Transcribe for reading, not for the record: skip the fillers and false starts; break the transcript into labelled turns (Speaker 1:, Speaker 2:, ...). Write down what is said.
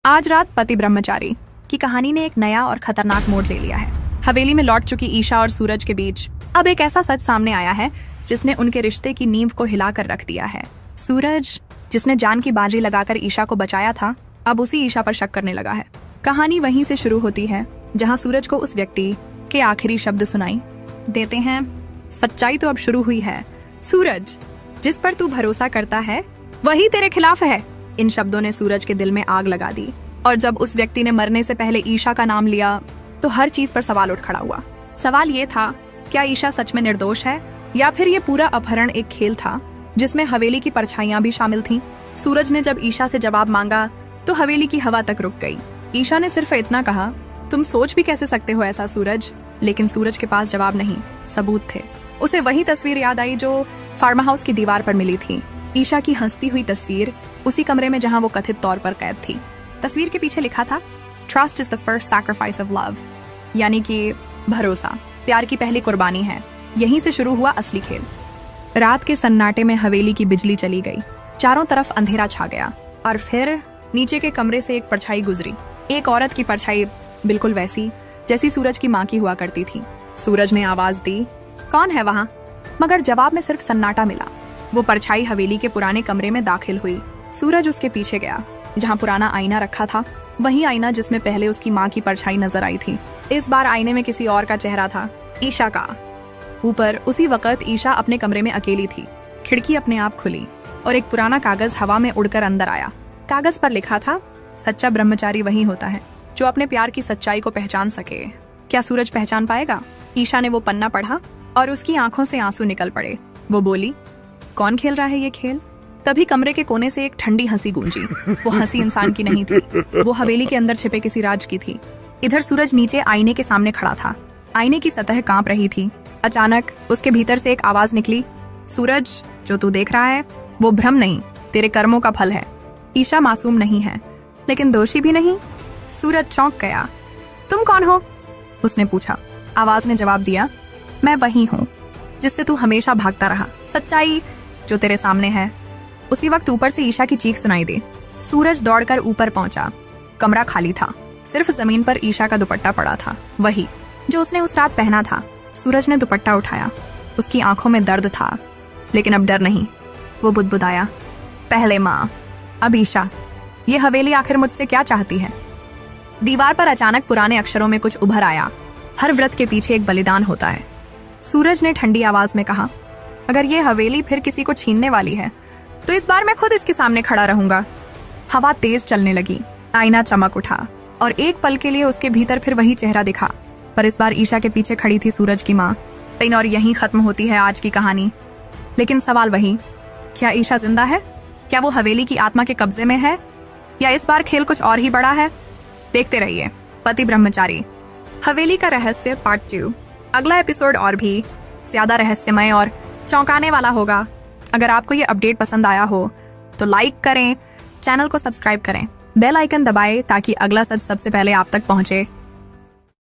Speaker 1: आज रात पति ब्रह्मचारी की कहानी ने एक नया और खतरनाक मोड़ ले लिया है। हवेली में लौट चुकी ईशा और सूरज के बीच अब एक ऐसा सच सामने आया है जिसने उनके रिश्ते की नींव को हिलाकर रख दिया है। सूरज, जिसने जान की बाजी लगाकर ईशा को बचाया था, अब उसी ईशा पर शक करने लगा है। कहानी वहीं से शुरू होती है जहां सूरज को उस व्यक्ति के आखिरी शब्द सुनाई देते हैं। सच्चाई तो अब शुरू हुई है। सूरज, जिस पर तू भरोसा करता है वही तेरे खिलाफ है। इन शब्दों ने सूरज के दिल में आग लगा दी, और जब उस व्यक्ति ने मरने से पहले ईशा का नाम लिया तो हर चीज पर सवाल उठ खड़ा हुआ। सवाल ये था, क्या ईशा सच में निर्दोष है या फिर ये पूरा अपहरण एक खेल था जिसमें हवेली की परछाइयां भी शामिल थीं? सूरज ने जब ईशा से जवाब मांगा तो हवेली की हवा तक रुक गई। ईशा ने सिर्फ इतना कहा, तुम सोच भी कैसे सकते हो ऐसा सूरज? लेकिन सूरज के पास जवाब नहीं, सबूत थे। उसे वही तस्वीर याद आई जो फार्म हाउस की दीवार पर मिली थी। ईशा की हंसती हुई तस्वीर उसी कमरे में जहां वो कथित तौर पर कैद थी। तस्वीर के पीछे लिखा था, trust is the first sacrifice of love, यानी कि भरोसा प्यार की पहली कुर्बानी है। यहीं से शुरू हुआ असली खेल। रात के सन्नाटे में हवेली की बिजली चली गई, चारों तरफ अंधेरा छा गया, और फिर नीचे के कमरे से एक परछाई गुजरी। एक औरत की परछाई, बिल्कुल वैसी जैसी सूरज की माँ की हुआ करती थी। सूरज ने आवाज दी, कौन है वहां? मगर जवाब में सिर्फ सन्नाटा मिला। वो परछाई हवेली के पुराने कमरे में दाखिल हुई। सूरज उसके पीछे गया, जहां पुराना आईना रखा था, वही आईना जिसमें पहले उसकी माँ की परछाई नजर आई थी। इस बार आईने में किसी और का चेहरा था, ईशा का। ऊपर उसी वक्त ईशा अपने कमरे में अकेली थी। खिड़की अपने आप खुली और एक पुराना कागज हवा में उड़कर अंदर आया। कागज पर लिखा था, सच्चा ब्रह्मचारी वही होता है जो अपने प्यार की सच्चाई को पहचान सके। क्या सूरज पहचान पाएगा? ईशा ने वो पन्ना पढ़ा और उसकी आंखों से आंसू निकल पड़े। वो बोली, कौन खेल रहा है ये खेल? तभी कमरे के कोने से एक ठंडी हंसी गूंजी। वो हंसी इंसान की नहीं थी, वो हवेली के अंदर छिपे किसी राज की थी। इधर सूरज नीचे आईने के सामने खड़ा था। आईने की सतह कांप रही थी। अचानक उसके भीतर से एक आवाज निकली, सूरज, जो तू देख रहा है वो भ्रम नहीं, तेरे कर्मों का फल है। ईशा मासूम नहीं है, लेकिन दोषी भी नहीं। सूरज चौंक गया। तुम कौन हो? उसने पूछा। आवाज ने जवाब दिया, मैं वही हूँ जिससे तू हमेशा भागता रहा, सच्चाई जो तेरे सामने है। उसी वक्त ऊपर से ईशा की चीख सुनाई दी। सूरज दौड़कर ऊपर पहुंचा। कमरा खाली था, सिर्फ जमीन पर ईशा का दुपट्टा पड़ा था, वही जो उसने उस रात पहना था। सूरज ने दुपट्टा उठाया। उसकी आंखों में दर्द था, लेकिन अब डर नहीं। वो बुदबुदाया, पहले माँ, अब ईशा। ये हवेली आखिर मुझसे क्या चाहती है? दीवार पर अचानक पुराने अक्षरों में कुछ उभर आया, हर व्रत के पीछे एक बलिदान होता है। सूरज ने ठंडी आवाज में कहा, अगर ये हवेली फिर किसी को छीनने वाली है तो इस बार मैं खुद इसके सामने खड़ा रहूंगा। हवा तेज चलने लगी, आईना चमक उठा, और एक पल के लिए उसके भीतर फिर वही चेहरा दिखा, पर इस बार ईशा के पीछे खड़ी थी सूरज की माँ। और यहीं खत्म होती है आज की कहानी। लेकिन सवाल वही, क्या ईशा जिंदा है? क्या वो हवेली की आत्मा के कब्जे में है, या इस बार खेल कुछ और ही बड़ा है? देखते रहिए पति ब्रह्मचारी, हवेली का रहस्य पार्ट 2। अगला एपिसोड और भी ज्यादा रहस्यमय और चौंकाने वाला होगा। अगर आपको ये अपडेट पसंद आया हो तो लाइक करें, चैनल को सब्सक्राइब करें, बेल आइकन दबाएं ताकि अगला सच सबसे पहले आप तक पहुंचे।